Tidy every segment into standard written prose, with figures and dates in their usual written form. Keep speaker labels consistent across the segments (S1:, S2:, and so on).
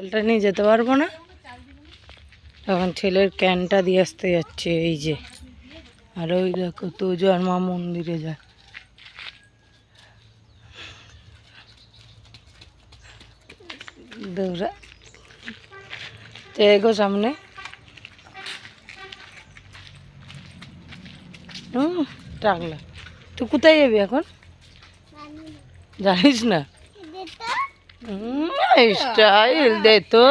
S1: জলটা নিয়ে যেতে পারবো না, এখন ছেলের ক্যানটা দিয়ে আসতে যাচ্ছে। এই যে, আর ওই দেখো তোজো আর মা মন্দিরে যায়। দৌড়া এগো সামনে। টাকলা, তুই কোথায় যাবি এখন? জানিস না? স্টাইল দে তো,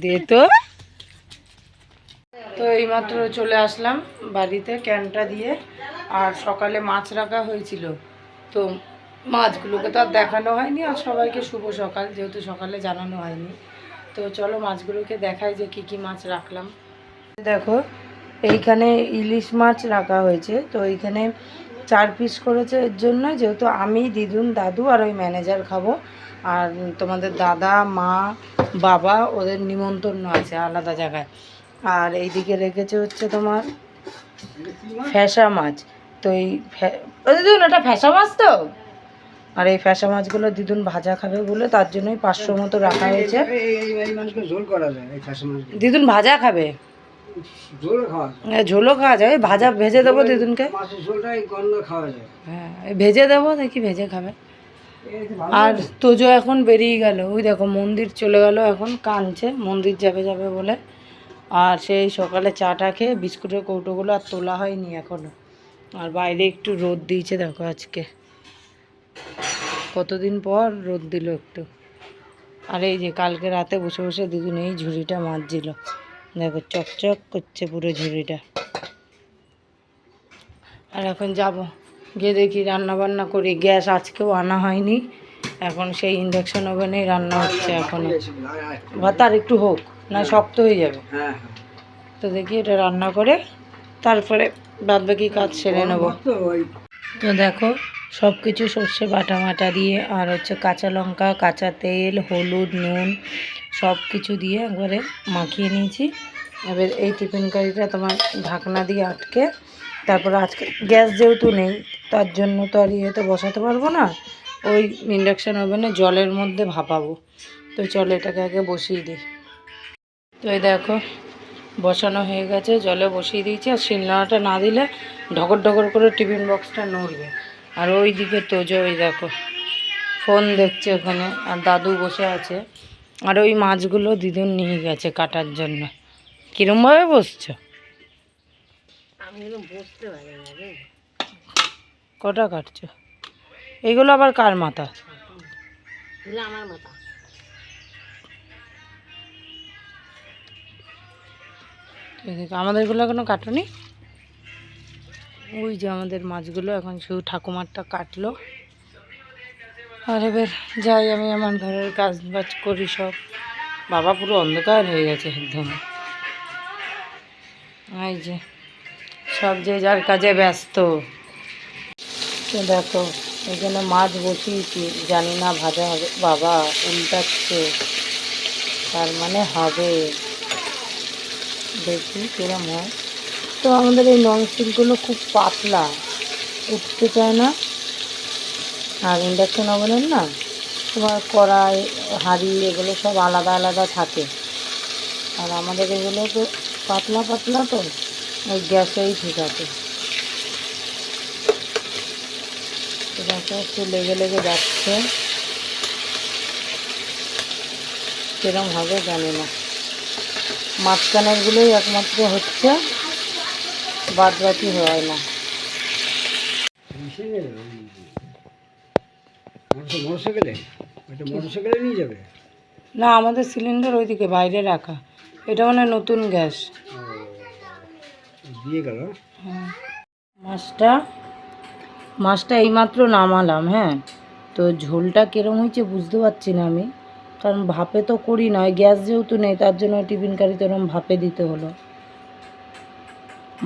S1: দে তো। তো এইমাত্র চলে আসলাম বাড়িতে ক্যানটা দিয়ে। আর সকালে মাছ রাখা হয়েছিল, তো মাছগুলোকে তো আর দেখানো হয়নি। আর সবাইকে শুভ সকাল, যেহেতু সকালে জানানো হয়নি। তো চলো মাছগুলোকে দেখাই যে কি কি মাছ রাখলাম। দেখো এইখানে ইলিশ মাছ রাখা হয়েছে। তো এইখানে 4 পিস করেছে এর জন্য, যেহেতু আমি, দিদুন, দাদু আর ওই ম্যানেজার খাবো। আর তোমাদের দাদা, মা, বাবা ওদের নিমন্ত্রণ আছে আলাদা জায়গায়। আর এইদিকে রেখেছে হচ্ছে তোমার ফ্যাসা মাছ। তো এই দিদুন এটা ফ্যাসা মাছ তো। আর এই ফ্যাসা মাছগুলো দিদুন ভাজা খাবে বলে তার জন্যই 500 মতো রাখা হয়েছে। দিদুন ভাজা খাবে, ঝোলও খাওয়া যায়, ভাজা ভেজে দেবো দিদুনকে। হ্যাঁ ভেজে দেবো, দেখি ভেজে খাবে। আর তোজো এখন বেরিয়ে গেল, ওই দেখো মন্দির চলে গেল, এখন কাঁদছে মন্দির যাবে যাবে বলে। আর সেই সকালে চাটা খেয়ে বিস্কুটের কৌটোগুলো আর তোলা হয়নি এখনো। আর বাইরে একটু রোদ দিয়েছে দেখো, আজকে কতদিন পর রোদ দিল একটু। আর এই যে কালকে রাতে বসে বসে দিদুন এই ঝুড়িটা মাজছিল, দেখো চকচক করছে পুরো ঝুড়িটা। আর এখন যাব গিয়ে দেখি রান্না বান্না করি। গ্যাস আজকেও আনা হয়নি, এখন সেই ইন্ডাকশন ওভেনেই রান্না হচ্ছে এখনো। ভাত আর একটু হোক, না শক্ত হয়ে যাবে। তো দেখি এটা রান্না করে তারপরে বাদ বাকি কাজ সেরে নেব। তো দেখো সব কিছু সর্ষে বাটা মাটা দিয়ে আর হচ্ছে কাঁচা লঙ্কা, কাঁচা তেল, হলুদ, নুন সব কিছু দিয়ে একবারে মাখিয়ে নিয়েছি। এবার এই টিফিন কারিটা তোমার ঢাকনা দিয়ে আটকে, তারপর আজকে গ্যাস যেহেতু নেই তার জন্য তো আর ইয়েতে বসাতে পারবো না, ওই ইন্ডাকশান ওভেনে জলের মধ্যে ভাপাবো। তো চলো এটাকে আগে বসিয়ে দিই। তো এই দেখো বসানো হয়ে গেছে, জলে বসিয়ে দিয়েছি। আর শিলনোড়াটা না দিলে ঢকর ঢকর করে টিফিন বক্সটা নড়বে। আর ওই দিকে তোজো ওই দেখো ফোন দেখছে ওখানে, আর দাদু বসে আছে। আর ওই মাছগুলো দিদুন নিয়ে গেছে কাটার জন্য। কিরমভাবে বসছো? কটা কাটছো? এগুলো আবার কার মাথা? আমার মাথা। আমাদেরগুলো এখনো কাটুনি। ওই যে আমাদের মাছগুলো এখন শুধু ঠাকুমারটা কাটলো। আর এবার যাই আমি আমার ঘরের কাজ বাজ করি সব। বাবা পুরো অন্ধকার হয়ে গেছে একদম। এই যে সব যে যার কাজে ব্যস্ত। তো দেখো এখানে মাছ বসিয়েছি, জানি না ভাজা হবে। বাবা উল্টাচ্ছে, তার মানে হবে, দেখি কিরম হয়। তো আমাদের এই ননস্টিকগুলো খুব পাতলা, উঠতে চায় না। আর ইন্ডাকশন ওভেনের না তোমার কড়াই, হাঁড়ি এগুলো সব আলাদা আলাদা থাকে। আর আমাদের এগুলো তো পাতলা পাতলা, তো ওই গ্যাসেই ঠিক আছে। দেখো একটু লেগে লেগে যাচ্ছে, কিরম হবে জানি না। মাঝখানেরগুলোই একমাত্র হচ্ছে, বাদ বাকি হয় না। না আমাদের সিলিন্ডার ওইদিকে বাইরে রাখা, এটা মানে নতুন গ্যাস দিয়ে গেল। হ্যাঁ মাছটা এইমাত্র নামালাম। হ্যাঁ তো ঝোলটা কিরম হয়েছে বুঝতে পারছি না আমি, কারণ ভাপে তো করি না, গ্যাস যেহেতু নেই তার জন্য টিফিন কারিতে এরকম ভাপে দিতে হলো।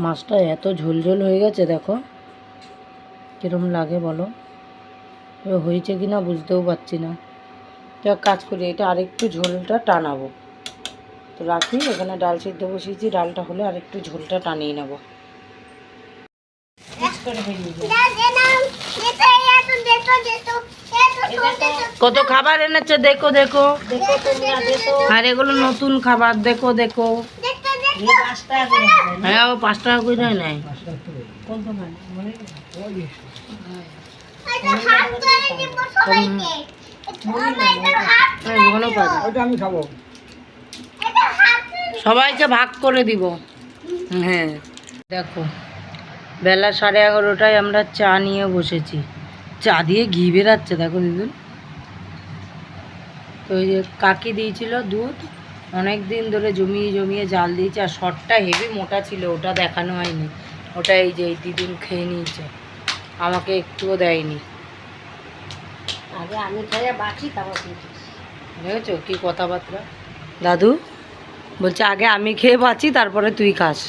S1: মাছটা এত ঝোলঝোল হয়ে গেছে, দেখো কিরম লাগে বলো, হয়েছে কি না বুঝতেও পারছি না। তো এক কাজ করি, এটা আরেকটু ঝোলটা টানাবো। তো রাখি, এখানে ডাল সিদ্ধ বসিয়েছি, ডালটা হলে আরেকটু ঝোলটা টানিয়ে নেবো। কত খাবার এনেছে দেখো দেখো, আর এগুলো নতুন খাবার দেখো দেখো। হ্যাঁ ও 5 টাকা করে নেয়। সবাইকে ভাগ করে দিব। হ্যাঁ দেখো বেলা 11:30টায় আমরা চা নিয়ে বসেছি, চা দিয়ে ঘি বেরাচ্ছে দেখো দিদুন। তো ওই যে কাকি দিয়েছিল দুধ, অনেক দিন ধরে জমিয়ে জমিয়ে জাল দিয়েছে, আর শটটা হেভি মোটা ছিল, ওটা দেখানো হয়নি। ওটা এই যে দিদুন খেয়ে নিয়েছে, আমাকে একটুও দেয়নি। আগে আমি খাইয়া বাঁচি তারপর দেখেছো কি কথাবার্তা। দাদু বলছে আগে আমি খেয়ে বাঁচি তারপরে তুই খাস।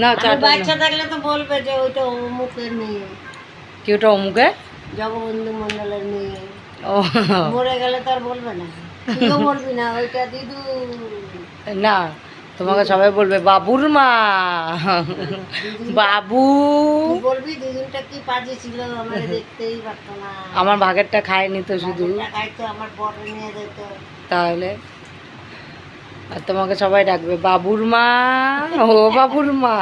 S1: না বাচ্চা থাকলে তো বলবে যে ওইটা অমুকের মেয়ে। কি ওটা অমুকে? জগবন্ধু মন্ডলের মেয়ে। ও মরে গেলে তো আর বলবে না, তুইও বলবি না ওইটা দিদু। না তোমাকে সবাই বলবে বাবুর মা, বাবু বলবি। দিদুনটা কি পাজি ছিল, আমার দেখতেই পারতো না। আমার ভাগেরটা খায়নি তো, শুধু খাইতো আমার বড় নিয়ে যেত। তাহলে আর তোমাকে সবাই ডাকবে বাবুর মা, ও বাবুর মা।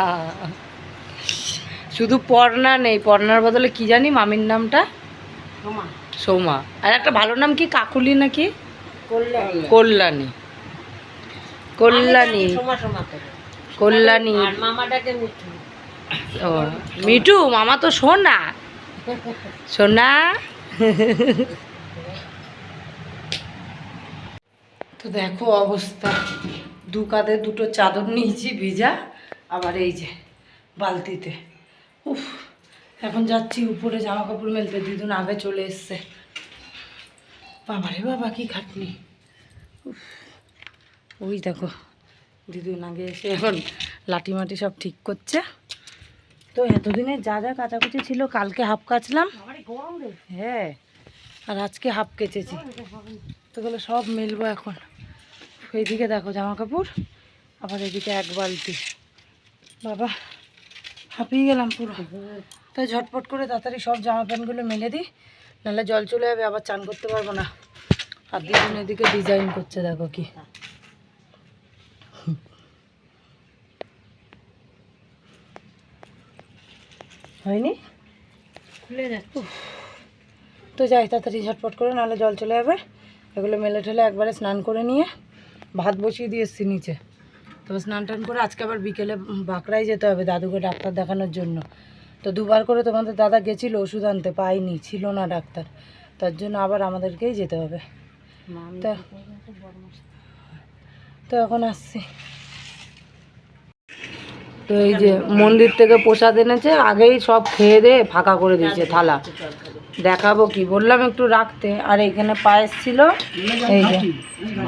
S1: শুধু পর্ণা নেই, পর্ণার বদলে কি জানি মামির নামটা সোমা, আর একটা ভালো নাম কি কাকুলি নাকি কল্যাণী, কল্যাণী কল্যাণী। ও মিঠু, মামা তো সোনা সোনা। তো দেখো অবস্থা, দু কাঁধে দুটো চাদর নিয়েছি ভিজা, আবার এই যে বালতিতে। উফ এখন যাচ্ছি উপরে জামা কাপড় মেলতে, দিদুন আগে চলে এসছে। বাবারে বাবা কি খাটনি। উফ ওই দেখো দিদুন আগে এসে এখন লাঠি মাটি সব ঠিক করছে। তো এতদিনে যা যা কাচাকুচি ছিল কালকে হাফ কাচলাম, হ্যাঁ, আর আজকে হাফ কেচেছি। তো গুলো সব মেলবো এখন। এইদিকে দেখো জামা কাপড়, আবার এদিকে এক বালতি। বাবা হাঁপিয়ে গেলাম পুরো। তাই ঝটপট করে তাড়াতাড়ি সব জামা প্যান্টগুলো মেলে দিই, নাহলে জল চলে যাবে, আবার চান করতে পারবো না। আর দিদুন এদিকে ডিজাইন করছে দেখো কি। হয়নি, খুলে যাচ্ছে। তো যাই তাড়াতাড়ি ঝটপট করে, নাহলে জল চলে যাবে। এগুলো মেলে ঠেলে একবারে স্নান করে নিয়ে ভাত বসিয়ে দিয়ে এসছি নিচে। তবে স্নান টান করে আজকে আবার বিকেলে বাঁকড়ায় যেতে হবে দাদুকে ডাক্তার দেখানোর জন্য। তো দুবার করে তোমাদের দাদা গেছিলো ওষুধ আনতে, পাইনি, ছিল না ডাক্তার, তার জন্য আবার আমাদেরকেই যেতে হবে। তো এখন আসছি। তো এই যে মন্দির থেকে প্রসাদ এনেছে, আগেই সব খেয়ে দিয়ে ফাঁকা করে দিয়েছে থালা। দেখাবো কি, বললাম একটু রাখতে। আর এখানে পায়েস ছিল, এই যে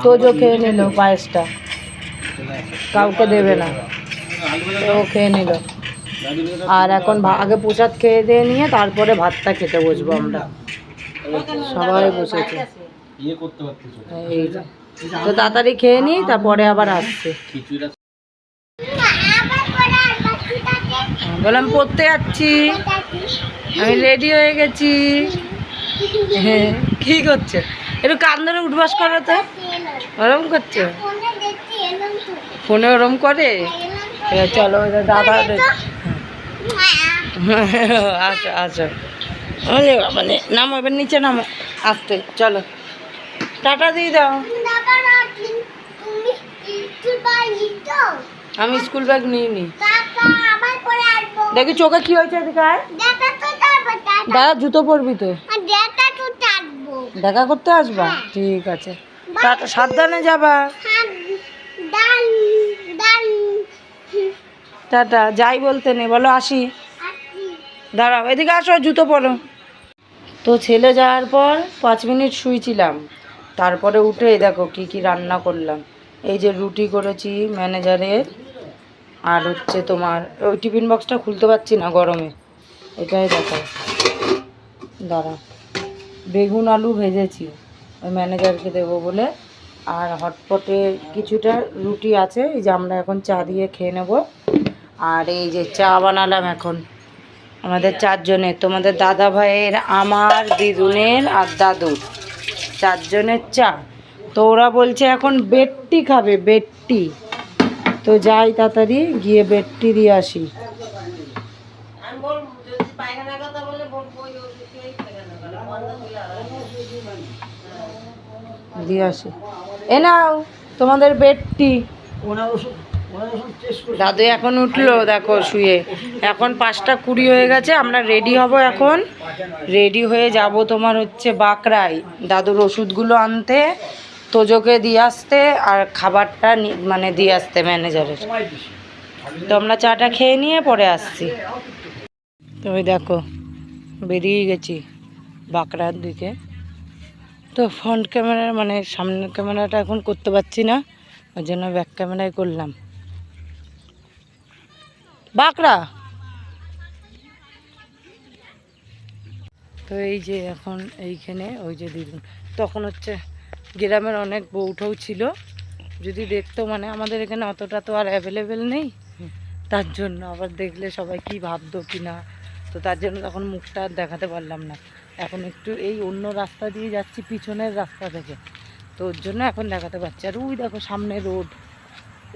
S1: তোজো খেয়ে নিল পায়েসটা, কাউকে দেবে না, ও খেয়ে নিল। আর এখন আগে প্রসাদ খেয়ে দিয়ে নিয়ে তারপরে ভাতটা খেতে বসবো আমরা, সবাই বসেছে। এই যে তো তাড়াতাড়ি খেয়ে নিই, তারপরে আবার আসছে। বললাম পড়তে যাচ্ছি, আমি রেডি হয়ে গেছি। হ্যাঁ কি করছে, একটু কান ধরে উঠবাস করো তো। ওরম করছে ফোনে, ওরম করে। চলো দাদা, আচ্ছা আচ্ছা মানে নামো, এবার নিচে নামো আসতে। চলো টাটা দিয়ে দাও। আমি স্কুল ব্যাগ নিইনি, দেখি চোখে কি হয়েছে। দাদা জুতো পরবি তো, দেখা করতে আসবা? ঠিক আছে, টাটা, সাবধানে যাবা। টাটা, যাই বলতে নেই, বলো আসি। দাঁড়াও, এদিকে আসো, জুতো পরো। তো ছেলে যাওয়ার পর 5 মিনিট শুয়েছিলাম, তারপরে উঠে এই দেখো কি কি রান্না করলাম। এই যে রুটি করেছি ম্যানেজারের, আর হচ্ছে তোমার ওই টিফিন বক্সটা খুলতে পারছি না গরমে, এটাই দেখো। দাঁড়া, বেগুন আলু ভেজেছি ওই ম্যানেজারকে দেবো বলে। আর হটপটে কিছুটা রুটি আছে, এই যে আমরা এখন চা দিয়ে খেয়ে নেব। আর এই যে চা বানালাম এখন, আমাদের 4 জনের, তোমাদের দাদা ভাইয়ের, আমার, দিদুনের আর দাদুর, 4 জনের চা। তো ওরা বলছে এখন বেডটি খাবে, বেডটি। তো যাই তাড়াতাড়ি গিয়ে বেডটি দিয়ে আসি। দিয়ে আসি। এ নাও তোমাদের বেডটি। দাদু এখন উঠলো, দেখো শুয়ে। এখন 5:20 হয়ে গেছে, আমরা রেডি হব এখন। রেডি হয়ে যাব তোমার হচ্ছে বাঁকড়ায় দাদুর ওষুধগুলো আনতে, তোজোকে দিয়ে আসতে, আর খাবারটা মানে দিয়ে আসতে ম্যানেজারের। তো আমরা চাটা খেয়ে নিয়ে পরে আসছি। তো ওই দেখো বেরিয়ে গেছি বাঁকড়ার দিকে। তো ফ্রন্ট ক্যামেরা মানে সামনের ক্যামেরাটা এখন করতে পারছি না, ওই জন্য ব্যাক ক্যামেরায় করলাম। বাঁকড়া। তো এই যে এখন এইখানে ওই যে দিদুন, তখন হচ্ছে গ্রামের অনেক বউঠাও ছিল, যদি দেখতো মানে আমাদের এখানে অতটা তো আর অ্যাভেলেবেল নেই, তার জন্য আবার দেখলে সবাই কি ভাবতো কি না, তো তার জন্য তখন মুখটা আর দেখাতে পারলাম না। এখন একটু এই অন্য রাস্তা দিয়ে যাচ্ছি, পিছনের রাস্তা থেকে, তো ওর জন্য এখন দেখাতে পারছি। আর ওই দেখো সামনে রোড,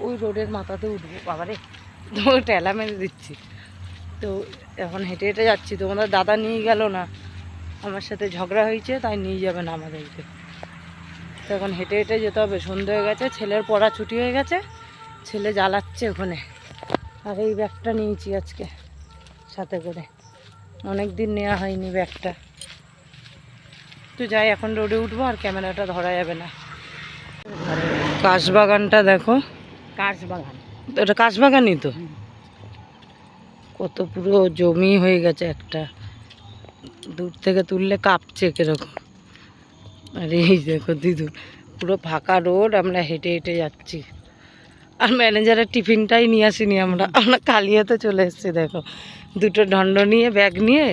S1: ওই রোডের মাথাতে উঠবো বাবারে, তো ঠেলা মেরে দিচ্ছি। তো এখন হেঁটে হেঁটে যাচ্ছি, তোমাদের দাদা নিয়ে গেল না, আমার সাথে ঝগড়া হয়েছে তাই নিয়ে যাবে না আমাদেরকে। তো এখন হেঁটে হেঁটে যেতে হবে, সন্ধে হয়ে গেছে, ছেলের পড়া ছুটি হয়ে গেছে, ছেলে জ্বালাচ্ছে ওখানে। আর এই ব্যাগটা নিয়েছি আজকে সাথে করে, অনেক দিন নেওয়া হয়নি ব্যাগটা। তো যাই, এখন রোডে উঠবো আর ক্যামেরাটা ধরা যাবে না। কাশবাগানটা দেখো, কাশবাগান, এটা কাশবাগানই তো, কত পুরো জমি হয়ে গেছে একটা, দূর থেকে তুললে কাঁপছে কিরকম। আর এই দেখো দিদু, পুরো ফাঁকা রোড, আমরা হেঁটে হেঁটে যাচ্ছি। আর ম্যানেজারের টিফিনটাই নিয়ে আসিনি আমরা, কালিয়াতে চলে এসেছি। দেখো 2টো ঢন্ড নিয়ে ব্যাগ নিয়ে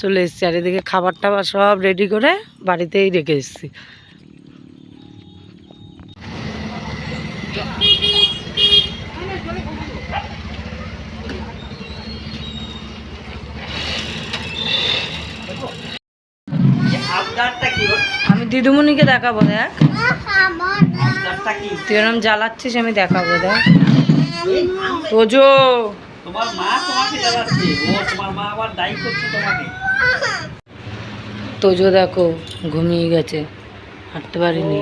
S1: চলে এসেছি, আর এদিকে খাবার টাবার সব রেডি করে বাড়িতেই রেখে এসেছি। আমি দিদুমণিকে দেখাবো, দেখ তুই এরকম জ্বালাচ্ছিস, আমি দেখাবো, দেখ তোজো, তোমার মা তোমাকে জ্বালাচ্ছে, তোমার মা আবার দায়ী করছে তোমাকে। তোজো দেখো ঘুমিয়ে গেছে, হাঁটতে পারিনি।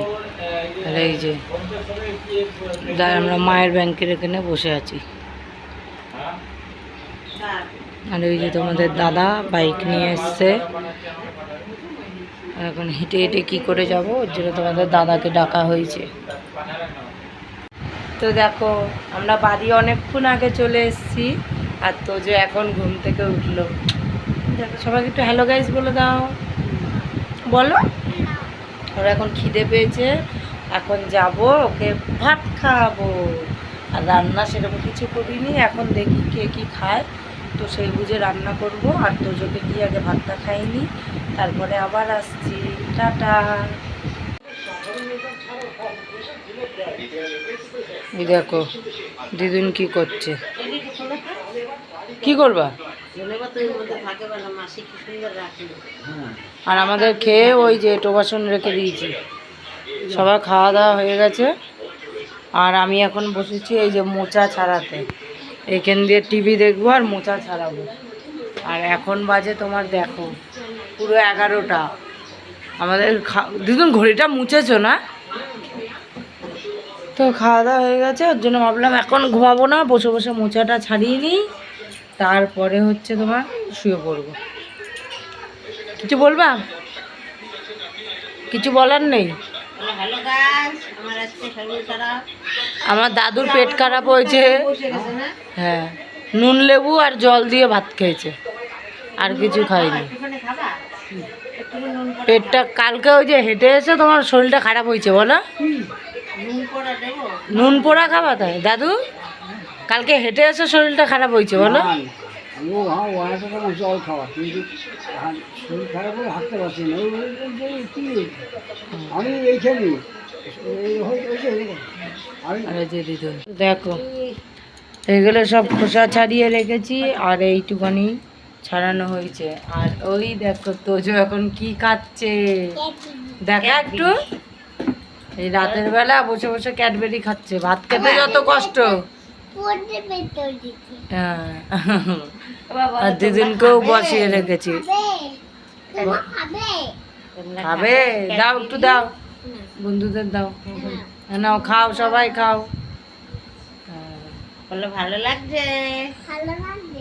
S1: আর এই যে আমরা মায়ের ব্যাংকের এখানে বসে আছি। আর ওই যে তোমাদের দাদা বাইক নিয়ে এসছে, এখন হেঁটে হেঁটে কী করে যাবো, ওর জন্য তোমাদের দাদাকে ডাকা হয়েছে। তো দেখো আমরা বাড়ি অনেকক্ষণ আগে চলে এসেছি, আর তো যে এখন ঘুম থেকে উঠলো। দেখো সবাইকে একটু হ্যালো গাইস বলে দাও, বলো। ওরা এখন খিদে পেয়েছে, এখন যাব ওকে ভাত খাওয়াবো। আর রান্না সেরকম কিছু করিনি, এখন দেখি কে কী খায়, তো সেই বুঝে রান্না করব। আর তোজোকে গিয়ে আগে ভাতটা খাইনি, তারপরে আবার আসছি। টাটা। দেখো দিদুন কি করছে, কি করবা। আর আমাদের খেয়ে ওই যে টো বাসন রেখে দিয়েছি, সবার খাওয়া দাওয়া হয়ে গেছে। আর আমি এখন বসেছি এই যে মোচা ছাড়াতে, এখান দিয়ে টিভি দেখবো আর মোচা ছাড়াবো। আর এখন বাজে তোমার দেখো পুরো 11টা। আমাদের দিদুন ঘড়িটা মুছেছো না? তো খাওয়া দাওয়া হয়ে গেছে, ওর জন্য ভাবলাম এখন ঘুমাবো না, বসে বসে মোচাটা ছাড়িয়ে নিই, তারপরে হচ্ছে তোমার শুয়ে পড়বো। কিছু বলবা? কিছু বলার নেই। আমার দাদুর পেট খারাপ হয়েছে, হ্যাঁ, নুন লেবু আর জল দিয়ে ভাত খেয়েছে, আর কিছু খাইনি। পেটটা কালকে ওই যে হেঁটে এসে তোমার শরীরটা খারাপ হয়েছে, বলো। নুন পোড়া খাবা তাই দাদু? কালকে হেঁটে এসে শরীরটা খারাপ হয়েছে, বলো।
S2: জল খাওয়া, কিন্তু শরীর খারাপ হলে হাঁটতে পারছি না, আমি এইখানে
S1: দেখো এগুলো সব খোসা ছাড়িয়ে রেখেছি, আর এইটুখানি ছাড়ানো হয়েছে। আর ওই দেখো তোজো এখন কি খাচ্ছে দেখা একটু। এই রাতের বেলা বসে বসে ক্যাডবেরি খাচ্ছে। ভাত খেতে যত কষ্ট। হ্যাঁ, আর দিদিনকেও বসিয়ে রেখেছি। খাবে? দাও একটু দাও, বন্ধুদের দাও। নাও খাও, সবাই খাও।
S3: বলো ভালো লাগছে।
S4: ভালো লাগছে।